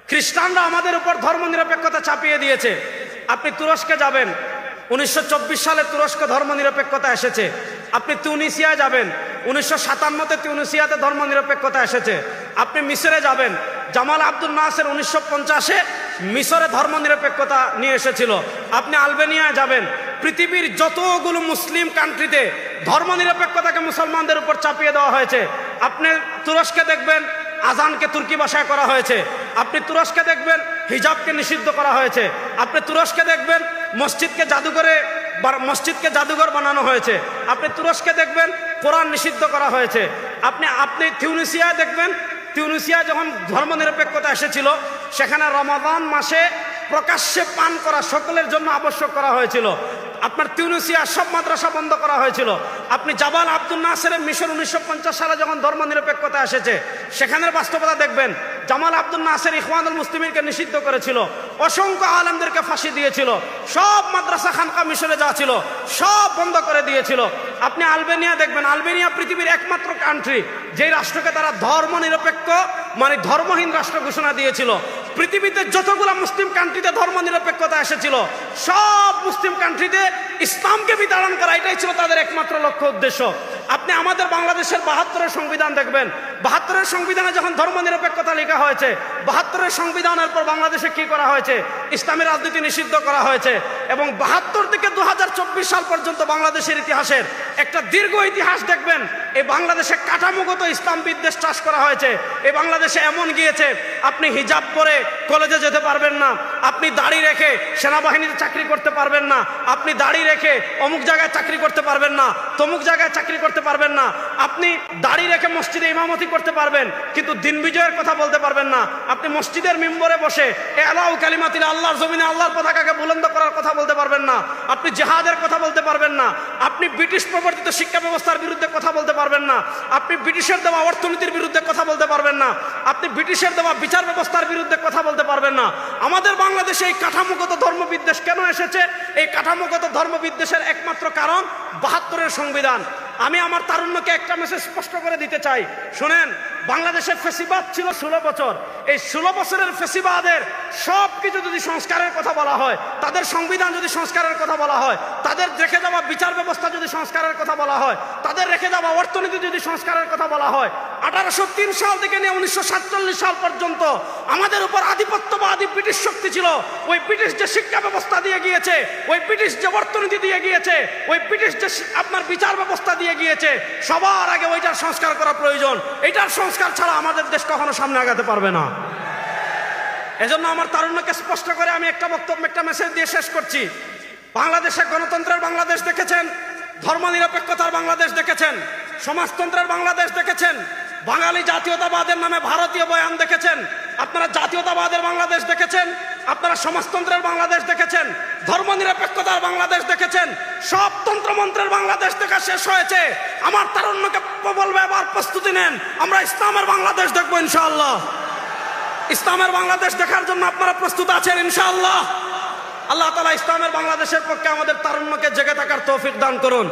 খ্রিস্টানরা আমাদের উপর ধর্মনিরপেক্ষতা চাপিয়ে দিয়েছে। আপনি তুরস্কে যাবেন, 1924 সালে তুরস্ক ধর্মনিরপেক্ষতা এসেছে। আপনি তিউনিসিয়ায় যাবেন, 1957-তে তিউনিসিয়াতে ধর্মনিরপেক্ষতা এসেছে। আপনি মিশরে যাবেন, জামাল আব্দুল নাসের 1950-এ মিশরে ধর্মনিরপেক্ষতা নিয়ে এসেছিল। আপনি আলবেনিয়ায় যাবেন, পৃথিবীর যতগুলো মুসলিম কান্ট্রিতে ধর্মনিরপেক্ষতাকে মুসলমানদের উপর চাপিয়ে দেওয়া হয়েছে। আপনি তুরস্কে দেখবেন আজানকে তুর্কি ভাষায় করা হয়েছে। আপনি তুরস্কে দেখবেন হিজাবকে নিষিদ্ধ করা হয়েছে। আপনি তুরস্কে দেখবেন মসজিদকে জাদুঘর বানানো হয়েছে। আপনি তুরস্কে দেখবেন কোরআন নিষিদ্ধ করা হয়েছে। আপনি তিউনিসিয়ায় দেখবেন, তিউনিসিয়ায় যখন ধর্মনিরপেক্ষতা এসেছিল সেখানে রমাদান মাসে প্রকাশ্যে পান করা সকলের জন্য আবশ্যক করা হয়েছিল। আপনার তিউনিসিয়া সব মাদ্রাসা বন্ধ করা হয়েছিল। আপনি জামাল আব্দুল নাসেরের মিশর 1950 সালে যখন ধর্মনিরপেক্ষতা এসেছে সেখানের বাস্তবতা দেখবেন। জামাল আব্দুল নাসের ইখওয়ানুল মুসলিমিনকে নিষিদ্ধ করেছিল, অসংখ্য আলেমদেরকে ফাঁসি দিয়েছিল, সব মাদ্রাসা খানকা মিশরে যা ছিল সব বন্ধ করে দিয়েছিল। আপনি আলবেনিয়া দেখবেন, আলবেনিয়া পৃথিবীর একমাত্র কান্ট্রি যেই রাষ্ট্রকে তারা ধর্মনিরপেক্ষ মানে ধর্মহীন রাষ্ট্র ঘোষণা দিয়েছিল। পৃথিবীতে যতগুলো মুসলিম কান্ট্রিতে ধর্মনিরপেক্ষতা এসেছিল সব মুসলিম কান্ট্রিতে ইসলামকে বিতাড়ন করা, এটাই ছিল তাদের একমাত্র লক্ষ্য উদ্দেশ্য। আপনি আমাদের বাংলাদেশের 72-এর সংবিধান দেখবেন, 72-এর সংবিধানে যখন ধর্মনিরপেক্ষতা লেখা হয়েছে, 72-এর সংবিধানের পর বাংলাদেশে কি করা হয়েছে? ইসলামী রাজনীতি নিষিদ্ধ করা হয়েছে। এবং 72 থেকে 2024 সাল পর্যন্ত বাংলাদেশের ইতিহাসের একটা দীর্ঘ ইতিহাস দেখবেন। এই বাংলাদেশে কাঠামোগত ইসলাম বিদ্বেষ চাষ করা হয়েছে। এই বাংলাদেশে এমন গিয়েছে আপনি হিজাব পরে কলেজে যেতে পারবেন না, আপনি দাড়ি রেখে সেনাবাহিনীতে চাকরি করতে পারবেন না, আপনি দাড়ি রেখে অমুক জায়গায় চাকরি করতে পারবেন না, তমুক জায়গায় চাকরি করতে পারবেন না, আপনি দাড়ি রেখে মসজিদে ইমামতি করতে পারবেন কিন্তু দিন বিজয়ের কথা বলতে পারবেন না, আপনি মসজিদের মিম্বরে বসে এলাউ কালিমাতিল্লাহ আল্লাহর জমিনে আল্লাহর পতাকাকে বুলন্দ করার কথা বলতে পারবেন না, আপনি জিহাদের কথা বলতে পারবেন না, আপনি ব্রিটিশ প্রবর্তিত শিক্ষা ব্যবস্থার বিরুদ্ধে কথা বলতে পারবেন না, আপনি ব্রিটিশের দেওয়া অর্থনীতির বিরুদ্ধে কথা বলতে পারবেন না, আপনি ব্রিটিশের দেওয়া বিচার ব্যবস্থার বিরুদ্ধে কথা বলতে পারবেন না। আমাদের বাংলাদেশে এই কাঠামোগত ধর্মবিদ্বেষ কেন এসেছে? এই কাঠামোগত ধর্মবিদ্বেষের একমাত্র কারণ 72-এর সংবিধান। আমি আমার তারুণ্যকে একটা মেসেজ স্পষ্ট করে দিতে চাই, শুনেন। বাংলাদেশের ফেসিবাদ ছিল 16 বছর। এই 16 বছরের ফেসিবাদের সব কিছু যদি সংস্কারের কথা বলা হয়, তাদের সংবিধান যদি সংস্কারের কথা বলা হয়, তাদের রেখে যাওয়া বিচার ব্যবস্থা যদি সংস্কারের কথা বলা হয়, তাদের রেখে যাওয়া অর্থনীতি যদি সংস্কারের কথা বলা হয়, 1803 সাল থেকে নিয়ে 1947 সাল পর্যন্ত আমাদের উপর আধিপত্যবাদী ব্রিটিশ শক্তি ছিল। ওই ব্রিটিশ যে শিক্ষা ব্যবস্থা দিয়ে গিয়েছে, ওই ব্রিটিশ যে অর্থনীতি দিয়ে গিয়েছে, ওই ব্রিটিশ যে আপনার বিচার ব্যবস্থা দিয়ে গিয়েছে, সবার আগে ওইটার সংস্কার করা প্রয়োজন। এইটার সংস্কার ছাড়া আমাদের দেশ কখনো সামনে আগাতে পারবে না। এজন্য আমার তারুণ্যকে স্পষ্ট করে আমি একটা বক্তব্য, একটা মেসেজ দিয়ে শেষ করছি। বাংলাদেশে গণতন্ত্রের বাংলাদেশ দেখেছেন, ধর্মনিরপেক্ষতার বাংলাদেশ দেখেছেন, সমাজতন্ত্রের বাংলাদেশ দেখেছেন, বাঙালি জাতীয়তাবাদের নামে ভারতীয় বয়ান দেখেছেন, আপনারা জাতীয়তাবাদের বাংলাদেশ দেখেছেন, আপনারা সমাজতন্ত্রের বাংলাদেশ দেখেছেন, ধর্মনিরপেক্ষতার বাংলাদেশ দেখেছেন, সব তন্ত্রমন্ত্রের বাংলাদেশ দেখা শেষ হয়েছে। আমার তারুণ্যকে বলবে এবার প্রস্তুতি নেন, আমরা ইসলামের বাংলাদেশ দেখবো ইনশাআল্লাহ। ইসলামের বাংলাদেশ দেখার জন্য আপনারা প্রস্তুত আছেন ইনশাআল্লাহ। আল্লাহ তাআলা ইসলামের বাংলাদেশের পক্ষে আমাদের তারুণ্যকে জেগে থাকার তৌফিক দান করুন।